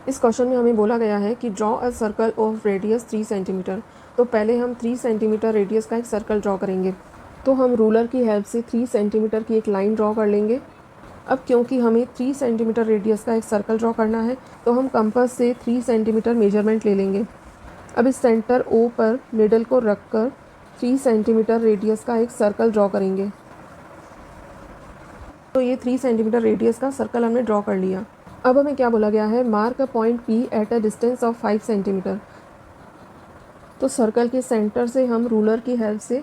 इस क्वेश्चन में हमें बोला गया है कि draw a circle of radius 3 centimetre. तो पहले हम 3 सेंटीमीटर रेडियस का एक सर्कल ड्रॉ करेंगे। तो हम रूलर की हेल्प से 3 सेंटीमीटर की एक लाइन ड्रॉ कर लेंगे। अब क्योंकि हमें 3 सेंटीमीटर रेडियस का एक सर्कल ड्रॉ करना है तो हम कंपास से 3 सेंटीमीटर मेजरमेंट ले लेंगे। अब इस सेंटर ओ पर निडल को रखकर 3 सेंटीमीटर रेडियस का एक सर्कल ड्रॉ करेंगे। तो ये 3 सेंटीमीटर रेडियस का सर्कल हमने ड्रॉ कर लिया। अब हमें क्या बोला गया है, mark a point P at a distance of 5 centimetre. तो सर्कल के सेंटर से हम रूलर की हेल्प से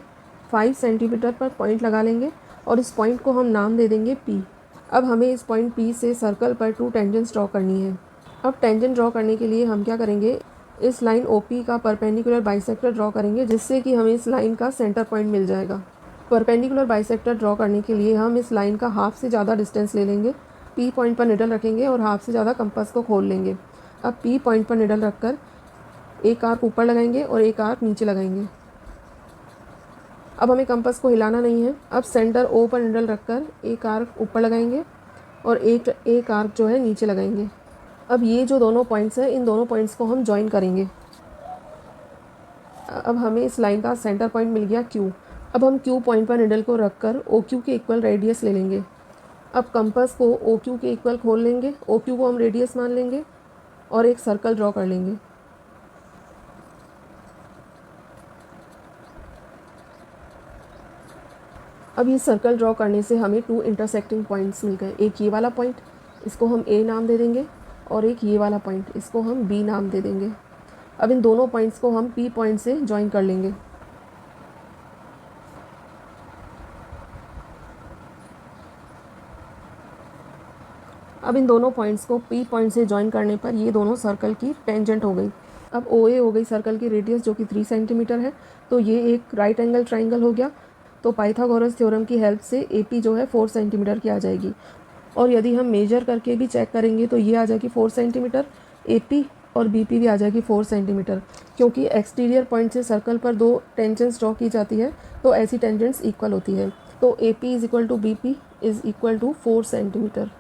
5 सेंटीमीटर पर पॉइंट लगा लेंगे और इस पॉइंट को हम नाम दे देंगे पी। अब हमें इस पॉइंट पी से सर्कल पर 2 टेंजेंट्स ड्रॉ करनी है। अब टेंजेंट ड्रॉ करने के लिए हम क्या करेंगे, इस लाइन ओ पी का परपेंडिकुलर बाइसेक्टर ड्रॉ करेंगे, जिससे कि हमें इस लाइन का सेंटर पॉइंट मिल जाएगा। परपेंडिकुलर बाइसेक्टर ड्रॉ करने के लिए हम इस लाइन का हाफ से ज़्यादा डिस्टेंस ले लेंगे, पी पॉइंट पर निडल रखेंगे और हाफ से ज़्यादा कंपास को खोल लेंगे। अब पी पॉइंट पर निडल रखकर एक आर्क ऊपर लगाएंगे और एक आर्क नीचे लगाएंगे। अब हमें कंपास को हिलाना नहीं है। अब सेंटर ओ पर निडल रखकर एक आर्क ऊपर लगाएंगे और एक आर्क जो है नीचे लगाएंगे। अब ये जो दोनों पॉइंट्स हैं, इन दोनों पॉइंट्स को हम ज्वाइन करेंगे। अब हमें इस लाइन का सेंटर पॉइंट मिल गया क्यू। अब हम क्यू पॉइंट पर निडल को रखकर ओ क्यू के इक्वल रेडियस ले लेंगे। अब कंपास को ओ क्यू के इक्वल खोल लेंगे, ओ क्यू को हम रेडियस मान लेंगे और एक सर्कल ड्रॉ कर लेंगे। अब ये सर्कल ड्रॉ करने से हमें 2 इंटरसेक्टिंग पॉइंट्स मिल गए। एक ये वाला पॉइंट, इसको हम ए नाम दे देंगे, और एक ये वाला पॉइंट, इसको हम बी नाम दे देंगे। अब इन दोनों पॉइंट्स को हम पी पॉइंट से ज्वाइन कर लेंगे। अब इन दोनों पॉइंट्स को पी पॉइंट से ज्वाइन करने पर ये दोनों सर्कल की टेंजेंट हो गई। अब ओ ए हो गई सर्कल की रेडियस, जो कि 3 सेंटीमीटर है। तो ये एक राइट एंगल ट्राइंगल हो गया। तो पाइथागोरस थ्योरम की हेल्प से ए पी जो है 4 सेंटीमीटर की आ जाएगी। और यदि हम मेजर करके भी चेक करेंगे तो ये आ जाएगी 4 सेंटीमीटर ए पी, और बी पी भी आ जाएगी 4 सेंटीमीटर। क्योंकि एक्सटीरियर पॉइंट से सर्कल पर 2 टेंजेंट्स ड्रॉ की जाती है, तो ऐसी टेंजेंट्स इक्वल होती है। तो A P is equal to B P is equal to 4 centimetre.